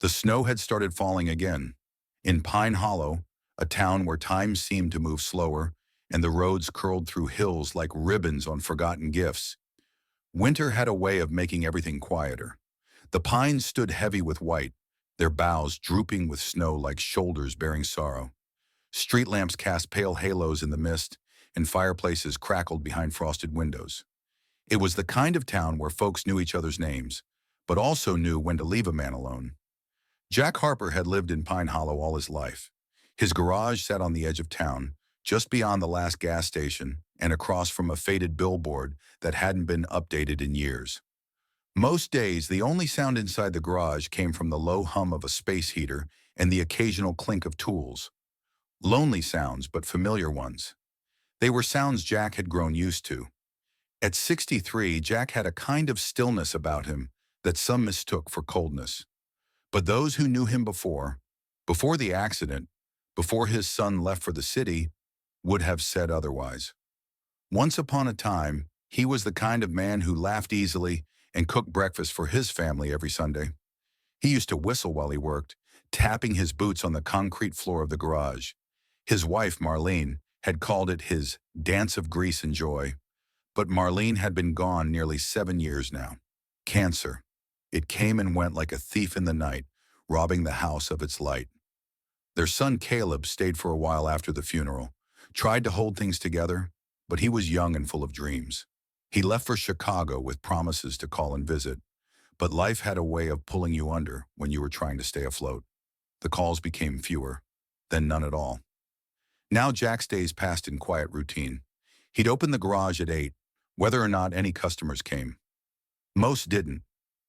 The snow had started falling again. In Pine Hollow, a town where time seemed to move slower and the roads curled through hills like ribbons on forgotten gifts, winter had a way of making everything quieter. The pines stood heavy with white, their boughs drooping with snow like shoulders bearing sorrow. Street lamps cast pale halos in the mist, and fireplaces crackled behind frosted windows. It was the kind of town where folks knew each other's names, but also knew when to leave a man alone. Jack Harper had lived in Pine Hollow all his life. His garage sat on the edge of town, just beyond the last gas station and across from a faded billboard that hadn't been updated in years. Most days, the only sound inside the garage came from the low hum of a space heater and the occasional clink of tools. Lonely sounds, but familiar ones. They were sounds Jack had grown used to. At 63, Jack had a kind of stillness about him that some mistook for coldness. But those who knew him before the accident, before his son left for the city, would have said otherwise. Once upon a time, he was the kind of man who laughed easily and cooked breakfast for his family every Sunday. He used to whistle while he worked, tapping his boots on the concrete floor of the garage. His wife, Marlene, had called it his dance of grease and joy. But Marlene had been gone nearly 7 years now. Cancer. It came and went like a thief in the night, robbing the house of its light. Their son Caleb stayed for a while after the funeral, tried to hold things together, but he was young and full of dreams. He left for Chicago with promises to call and visit, but life had a way of pulling you under when you were trying to stay afloat. The calls became fewer, then none at all. Now Jack's days passed in quiet routine. He'd open the garage at 8, whether or not any customers came. Most didn't.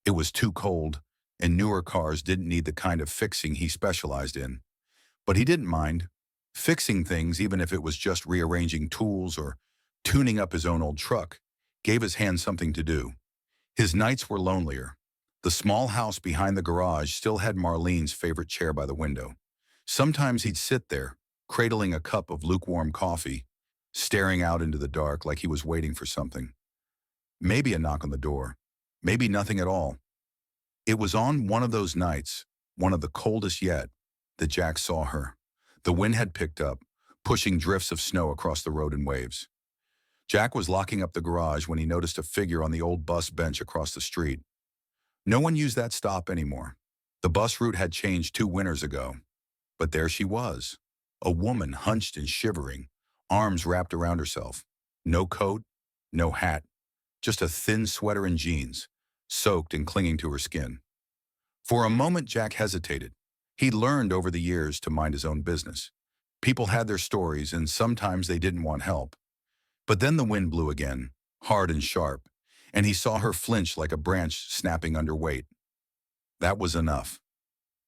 It was too cold, and newer cars didn't need the kind of fixing he specialized in. But he didn't mind. Fixing things, even if it was just rearranging tools or tuning up his own old truck, gave his hands something to do. His nights were lonelier. The small house behind the garage still had Marlene's favorite chair by the window. Sometimes he'd sit there, cradling a cup of lukewarm coffee, staring out into the dark like he was waiting for something. Maybe a knock on the door. Maybe nothing at all. It was on one of those nights, one of the coldest yet, that Jack saw her. The wind had picked up, pushing drifts of snow across the road in waves. Jack was locking up the garage when he noticed a figure on the old bus bench across the street. No one used that stop anymore. The bus route had changed 2 winters ago. But there she was, a woman hunched and shivering, arms wrapped around herself. No coat, no hat, just a thin sweater and jeans, soaked and clinging to her skin. For a moment, Jack hesitated. He'd learned over the years to mind his own business. People had their stories, and sometimes they didn't want help. But then the wind blew again, hard and sharp, and he saw her flinch like a branch snapping under weight. That was enough.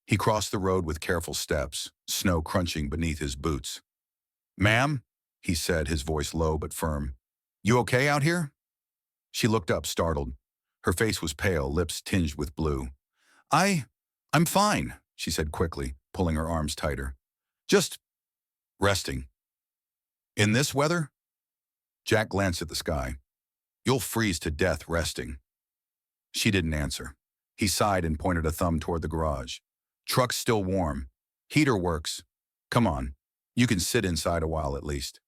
He crossed the road with careful steps, snow crunching beneath his boots. "Ma'am," he said, his voice low but firm. "You okay out here?" She looked up, startled. Her face was pale, lips tinged with blue. I'm fine," she said quickly, pulling her arms tighter. "Just resting." "In this weather?" Jack glanced at the sky. "You'll freeze to death resting." She didn't answer. He sighed and pointed a thumb toward the garage. "Truck's still warm. Heater works. Come on, you can sit inside a while at least."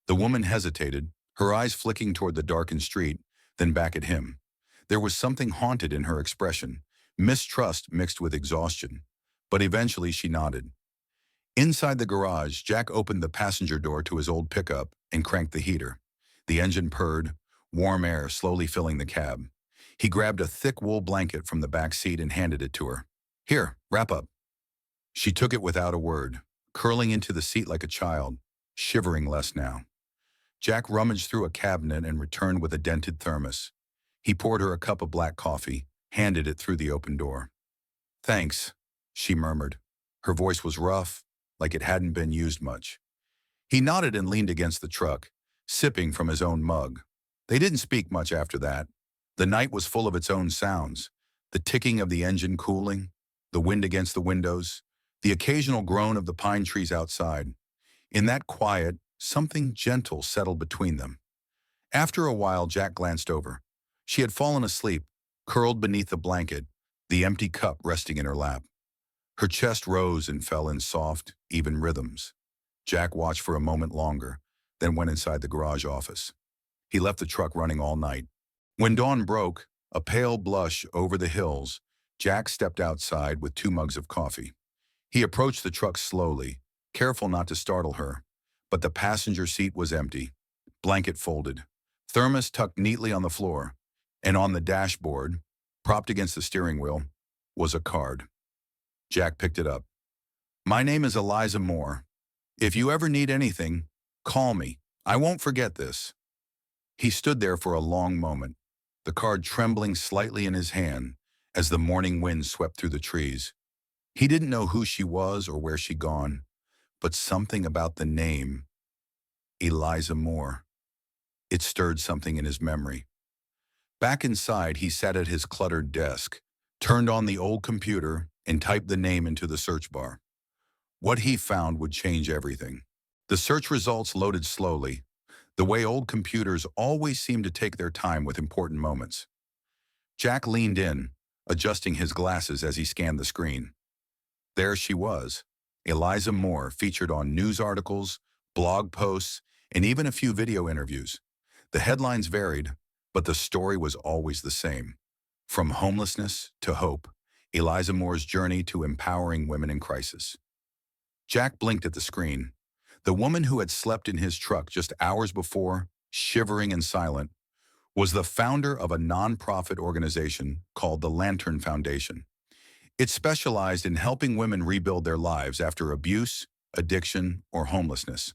The woman hesitated, her eyes flicking toward the darkened street, then back at him. There was something haunted in her expression, mistrust mixed with exhaustion. But eventually she nodded. Inside the garage, Jack opened the passenger door to his old pickup and cranked the heater. The engine purred, warm air slowly filling the cab. He grabbed a thick wool blanket from the back seat and handed it to her. "Here, wrap up." She took it without a word, curling into the seat like a child, shivering less now. Jack rummaged through a cabinet and returned with a dented thermos. He poured her a cup of black coffee, handed it through the open door. "Thanks," she murmured. Her voice was rough, like it hadn't been used much. He nodded and leaned against the truck, sipping from his own mug. They didn't speak much after that. The night was full of its own sounds, the ticking of the engine cooling, the wind against the windows, the occasional groan of the pine trees outside. In that quiet, something gentle settled between them. After a while, Jack glanced over. She had fallen asleep, curled beneath the blanket, the empty cup resting in her lap. Her chest rose and fell in soft, even rhythms. Jack watched for a moment longer, then went inside the garage office. He left the truck running all night. When dawn broke, a pale blush over the hills, Jack stepped outside with 2 mugs of coffee. He approached the truck slowly, careful not to startle her, but the passenger seat was empty, blanket folded, thermos tucked neatly on the floor, and on the dashboard, propped against the steering wheel, was a card. Jack picked it up. "My name is Eliza Moore. If you ever need anything, call me. I won't forget this." He stood there for a long moment, the card trembling slightly in his hand as the morning wind swept through the trees. He didn't know who she was or where she'd gone, but something about the name, Eliza Moore, it stirred something in his memory. Back inside, he sat at his cluttered desk, turned on the old computer, and typed the name into the search bar. What he found would change everything. The search results loaded slowly, the way old computers always seem to take their time with important moments. Jack leaned in, adjusting his glasses as he scanned the screen. There she was, Eliza Moore, featured on news articles, blog posts, and even a few video interviews. The headlines varied, but the story was always the same. From homelessness to hope, Eliza Moore's journey to empowering women in crisis. Jack blinked at the screen. The woman who had slept in his truck just hours before, shivering and silent, was the founder of a nonprofit organization called the Lantern Foundation. It specialized in helping women rebuild their lives after abuse, addiction, or homelessness.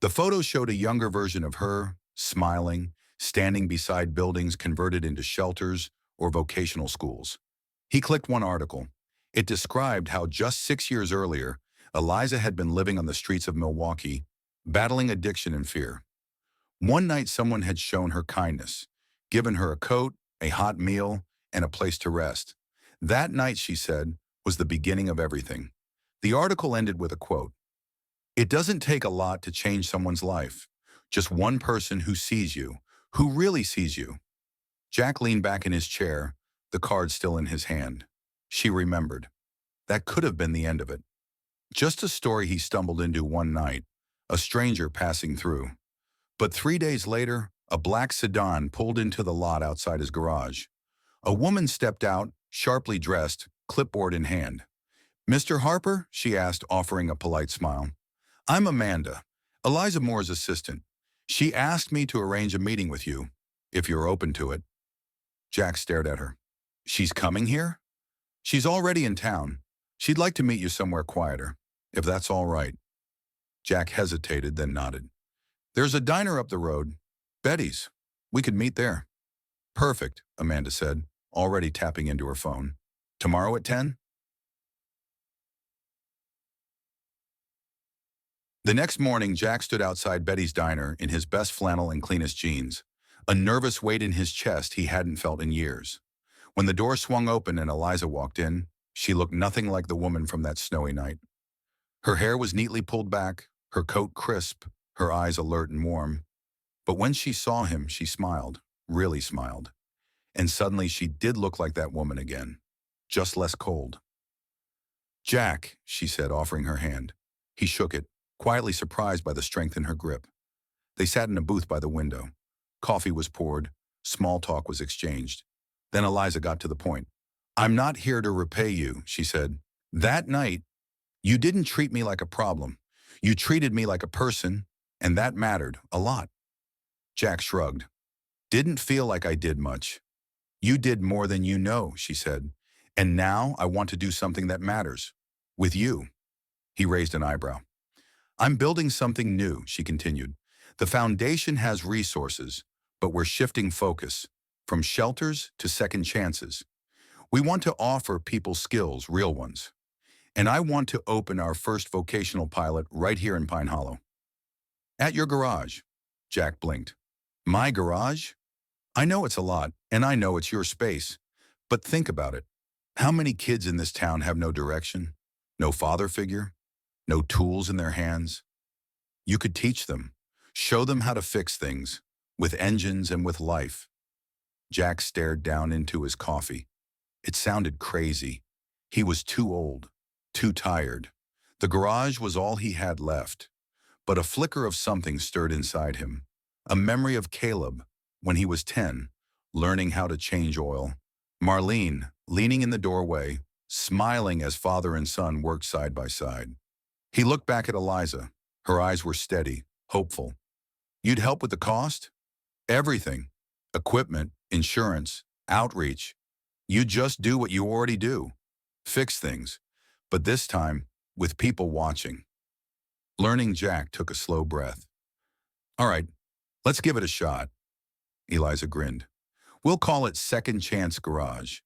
The photos showed a younger version of her, smiling, standing beside buildings converted into shelters or vocational schools. He clicked one article. It described how just 6 years earlier, Eliza had been living on the streets of Milwaukee, battling addiction and fear. One night someone had shown her kindness, given her a coat, a hot meal, and a place to rest. That night, she said, was the beginning of everything. The article ended with a quote. "It doesn't take a lot to change someone's life. Just one person who sees you, who really sees you." Jack leaned back in his chair, the card still in his hand. She remembered. That could have been the end of it. Just a story he stumbled into one night, a stranger passing through. But 3 days later, a black sedan pulled into the lot outside his garage. A woman stepped out, sharply dressed, clipboard in hand. "Mr. Harper?" she asked, offering a polite smile. "I'm Amanda, Eliza Moore's assistant. She asked me to arrange a meeting with you, if you're open to it." Jack stared at her. "She's coming here?" "She's already in town. She'd like to meet you somewhere quieter, if that's all right." Jack hesitated, then nodded. "There's a diner up the road, Betty's. We could meet there." "Perfect," Amanda said, already tapping into her phone. "Tomorrow at 10? The next morning, Jack stood outside Betty's diner in his best flannel and cleanest jeans, a nervous weight in his chest he hadn't felt in years. When the door swung open and Eliza walked in, she looked nothing like the woman from that snowy night. Her hair was neatly pulled back, her coat crisp, her eyes alert and warm. But when she saw him, she smiled, really smiled. And suddenly she did look like that woman again, just less cold. "Jack," she said, offering her hand. He shook it, quietly surprised by the strength in her grip. They sat in a booth by the window. Coffee was poured, small talk was exchanged. Then Eliza got to the point. "I'm not here to repay you," she said. "That night, you didn't treat me like a problem. You treated me like a person, and that mattered a lot." Jack shrugged. "Didn't feel like I did much." "You did more than you know," she said. "And now I want to do something that matters. With you." He raised an eyebrow. "I'm building something new," she continued. "The foundation has resources, but we're shifting focus, from shelters to second chances. We want to offer people skills, real ones. And I want to open our first vocational pilot right here in Pine Hollow." "At your garage," Jack blinked. "My garage? I know it's a lot, and I know it's your space. But think about it. How many kids in this town have no direction, no father figure, no tools in their hands? You could teach them, show them how to fix things, with engines and with life." Jack stared down into his coffee. It sounded crazy. He was too old, too tired. The garage was all he had left. But a flicker of something stirred inside him. A memory of Caleb, when he was 10, learning how to change oil. Marlene, leaning in the doorway, smiling as father and son worked side by side. He looked back at Eliza. Her eyes were steady, hopeful. "You'd help with the cost?" "Everything. Equipment, insurance, outreach. You just do what you already do. Fix things. But this time, with people watching." Learning Jack took a slow breath. "All right, let's give it a shot." Eliza grinned. "We'll call it Second Chance Garage."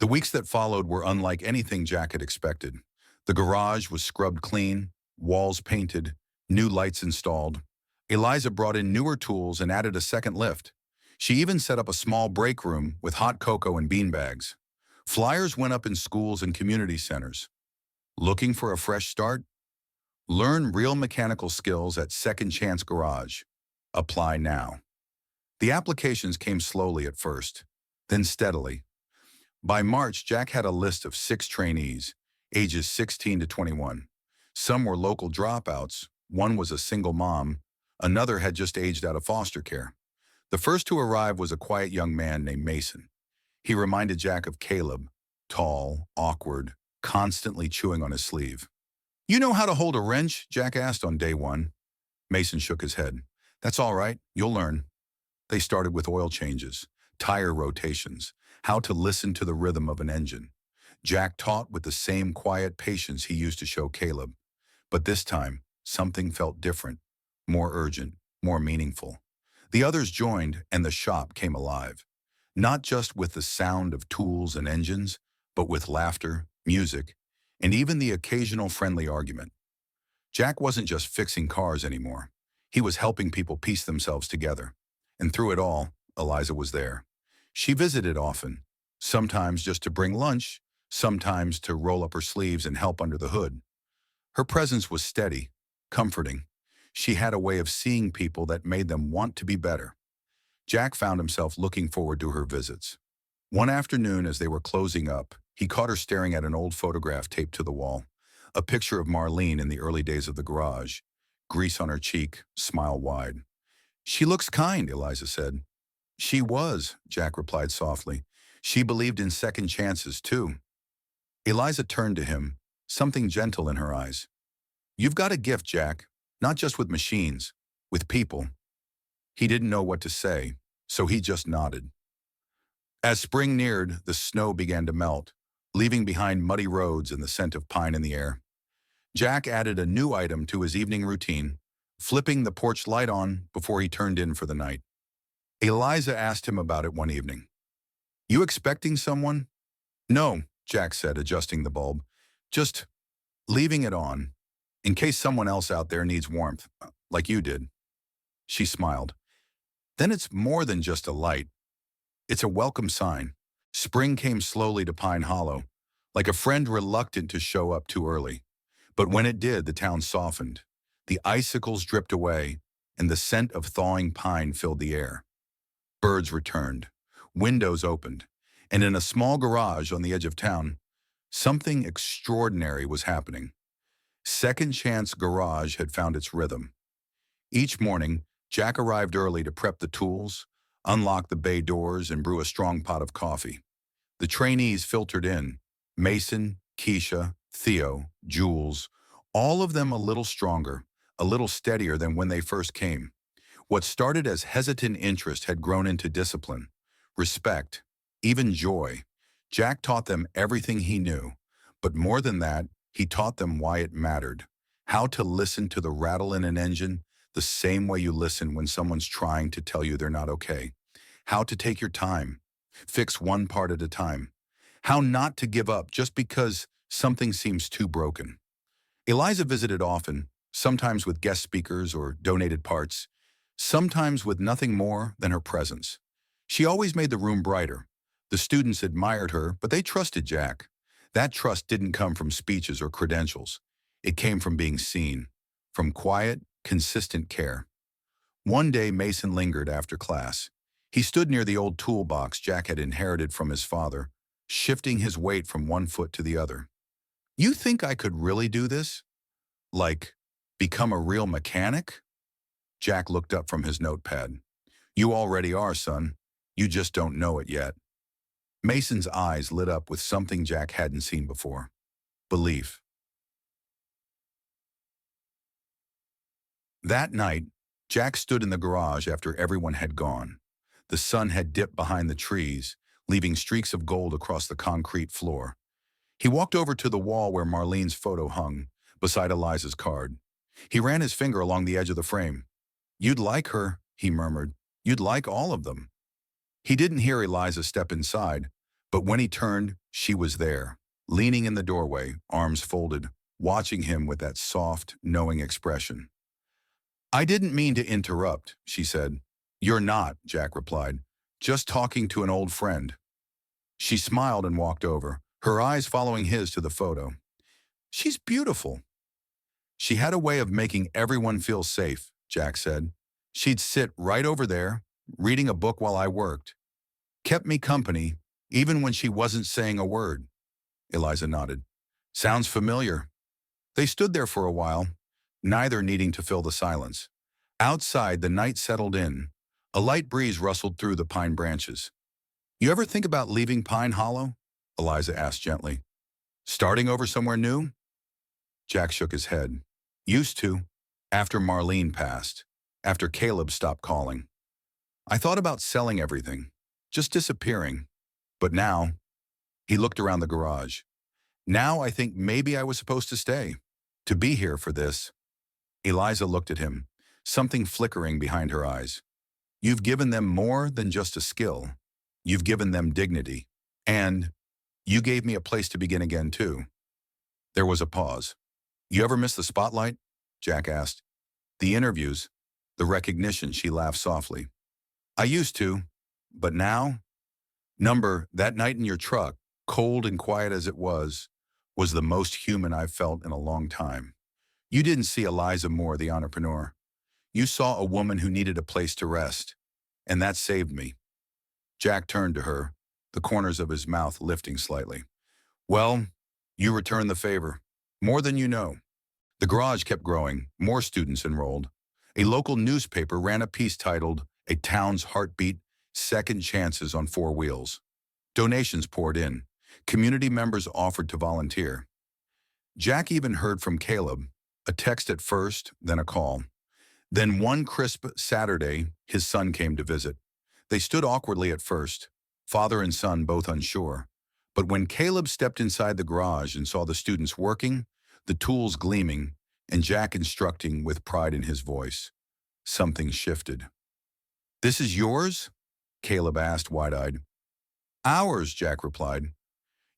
The weeks that followed were unlike anything Jack had expected. The garage was scrubbed clean, walls painted, new lights installed. Eliza brought in newer tools and added a second lift. She even set up a small break room with hot cocoa and beanbags. Flyers went up in schools and community centers. Looking for a fresh start? Learn real mechanical skills at Second Chance Garage. Apply now. The applications came slowly at first, then steadily. By March, Jack had a list of 6 trainees, ages 16 to 21. Some were local dropouts, one was a single mom, another had just aged out of foster care. The first to arrive was a quiet young man named Mason. He reminded Jack of Caleb, tall, awkward, constantly chewing on his sleeve. "You know how to hold a wrench?" Jack asked on day 1. Mason shook his head. "That's all right, you'll learn." They started with oil changes, tire rotations, how to listen to the rhythm of an engine. Jack taught with the same quiet patience he used to show Caleb. But this time, something felt different, more urgent, more meaningful. The others joined, and the shop came alive. Not just with the sound of tools and engines, but with laughter, music, and even the occasional friendly argument. Jack wasn't just fixing cars anymore. He was helping people piece themselves together. And through it all, Eliza was there. She visited often, sometimes just to bring lunch, sometimes to roll up her sleeves and help under the hood. Her presence was steady, comforting. She had a way of seeing people that made them want to be better. Jack found himself looking forward to her visits. One afternoon, as they were closing up, he caught her staring at an old photograph taped to the wall, a picture of Marlene in the early days of the garage, grease on her cheek, smile wide. "She looks kind," Eliza said. "She was," Jack replied softly. "She believed in second chances, too." Eliza turned to him, something gentle in her eyes. "You've got a gift, Jack, not just with machines, with people." He didn't know what to say, so he just nodded. As spring neared, the snow began to melt, leaving behind muddy roads and the scent of pine in the air. Jack added a new item to his evening routine, flipping the porch light on before he turned in for the night. Eliza asked him about it one evening. "You expecting someone?" "No," Jack said, adjusting the bulb. "Just leaving it on, in case someone else out there needs warmth, like you did." She smiled. "Then it's more than just a light. It's a welcome sign." Spring came slowly to Pine Hollow, like a friend reluctant to show up too early. But when it did, the town softened. The icicles dripped away, and the scent of thawing pine filled the air. Birds returned, windows opened, and in a small garage on the edge of town, something extraordinary was happening. Second Chance Garage had found its rhythm. Each morning, Jack arrived early to prep the tools, unlock the bay doors, and brew a strong pot of coffee. The trainees filtered in, Mason, Keisha, Theo, Jules, all of them a little stronger, a little steadier than when they first came. What started as hesitant interest had grown into discipline, respect, even joy. Jack taught them everything he knew, but more than that, he taught them why it mattered, how to listen to the rattle in an engine the same way you listen when someone's trying to tell you they're not okay, how to take your time, fix one part at a time, how not to give up just because something seems too broken. Eliza visited often, sometimes with guest speakers or donated parts, sometimes with nothing more than her presence. She always made the room brighter. The students admired her, but they trusted Jack. That trust didn't come from speeches or credentials. It came from being seen, from quiet, consistent care. One day, Mason lingered after class. He stood near the old toolbox Jack had inherited from his father, shifting his weight from one foot to the other. You think I could really do this? Like, become a real mechanic? Jack looked up from his notepad. You already are, son. You just don't know it yet. Mason's eyes lit up with something Jack hadn't seen before. Belief. That night, Jack stood in the garage after everyone had gone. The sun had dipped behind the trees, leaving streaks of gold across the concrete floor. He walked over to the wall where Marlene's photo hung, beside Eliza's card. He ran his finger along the edge of the frame. You'd like her, he murmured. You'd like all of them. He didn't hear Eliza step inside, but when he turned, she was there, leaning in the doorway, arms folded, watching him with that soft, knowing expression. I didn't mean to interrupt, she said. You're not, Jack replied. Just talking to an old friend. She smiled and walked over, her eyes following his to the photo. She's beautiful. She had a way of making everyone feel safe, Jack said. She'd sit right over there, reading a book while I worked. Kept me company, even when she wasn't saying a word. Eliza nodded. Sounds familiar. They stood there for a while, neither needing to fill the silence. Outside, the night settled in. A light breeze rustled through the pine branches. You ever think about leaving Pine Hollow? Eliza asked gently. Starting over somewhere new? Jack shook his head. Used to, after Marlene passed, after Caleb stopped calling. I thought about selling everything, just disappearing. But now, he looked around the garage. Now I think maybe I was supposed to stay, to be here for this. Eliza looked at him, something flickering behind her eyes. You've given them more than just a skill. You've given them dignity. And you gave me a place to begin again, too. There was a pause. You ever miss the spotlight? Jack asked. The interviews, the recognition, she laughed softly. I used to, but now? That night in your truck, cold and quiet as it was the most human I've felt in a long time. You didn't see Eliza Moore, the entrepreneur. You saw a woman who needed a place to rest, and that saved me. Jack turned to her, the corners of his mouth lifting slightly. Well, you returned the favor, more than you know. The garage kept growing, more students enrolled. A local newspaper ran a piece titled, A Town's Heartbeat, Second Chances on Four Wheels. Donations poured in. Community members offered to volunteer. Jack even heard from Caleb, a text at first, then a call. Then one crisp Saturday, his son came to visit. They stood awkwardly at first, father and son both unsure. But when Caleb stepped inside the garage and saw the students working, the tools gleaming, and Jack instructing with pride in his voice, something shifted. This is yours? Caleb asked, wide-eyed. Ours, Jack replied.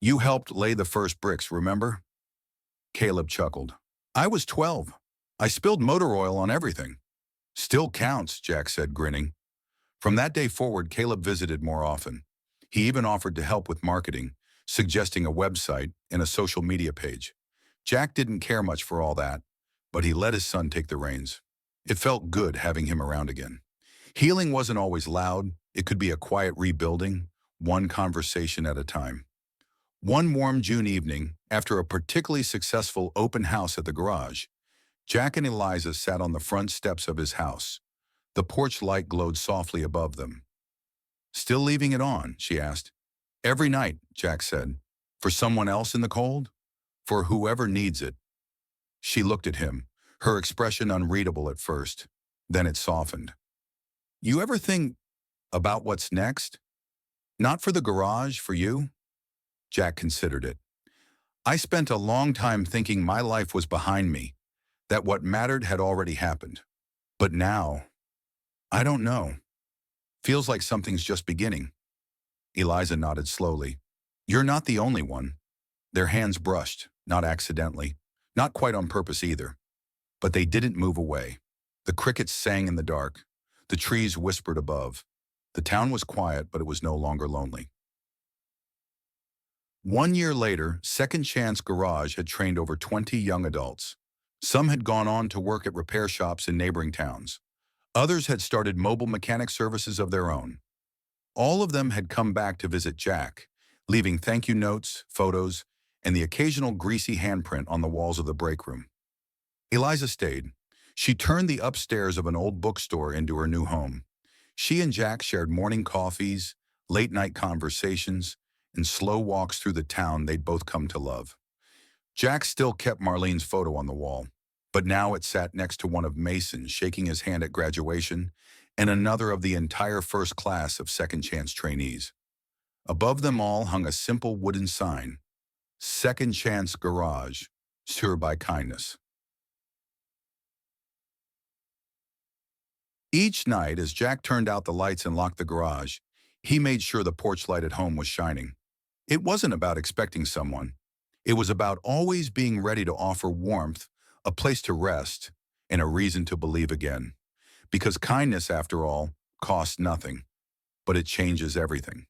You helped lay the first bricks, remember? Caleb chuckled. I was 12. I spilled motor oil on everything. Still counts, Jack said, grinning. From that day forward, Caleb visited more often. He even offered to help with marketing, suggesting a website and a social media page. Jack didn't care much for all that, but he let his son take the reins. It felt good having him around again. Healing wasn't always loud. It could be a quiet rebuilding, one conversation at a time. One warm June evening, after a particularly successful open house at the garage, Jack and Eliza sat on the front steps of his house. The porch light glowed softly above them. Still leaving it on? She asked. Every night, Jack said. For someone else in the cold? For whoever needs it. She looked at him, her expression unreadable at first. Then it softened. You ever think about what's next? Not for the garage, for you? Jack considered it. I spent a long time thinking my life was behind me, that what mattered had already happened. But now, I don't know. Feels like something's just beginning. Eliza nodded slowly. You're not the only one. Their hands brushed, not accidentally, not quite on purpose either. But they didn't move away. The crickets sang in the dark. The trees whispered above. The town was quiet, but it was no longer lonely. 1 year later, Second Chance Garage had trained over 20 young adults. Some had gone on to work at repair shops in neighboring towns. Others had started mobile mechanic services of their own. All of them had come back to visit Jack, leaving thank you notes, photos, and the occasional greasy handprint on the walls of the break room. Eliza stayed. She turned the upstairs of an old bookstore into her new home. She and Jack shared morning coffees, late-night conversations, and slow walks through the town they'd both come to love. Jack still kept Marlene's photo on the wall, but now it sat next to one of Mason shaking his hand at graduation and another of the entire first class of second chance trainees. Above them all hung a simple wooden sign, Second Chance Garage, served by kindness. Each night, as Jack turned out the lights and locked the garage, he made sure the porch light at home was shining. It wasn't about expecting someone. It was about always being ready to offer warmth, a place to rest, and a reason to believe again. Because kindness, after all, costs nothing, but it changes everything.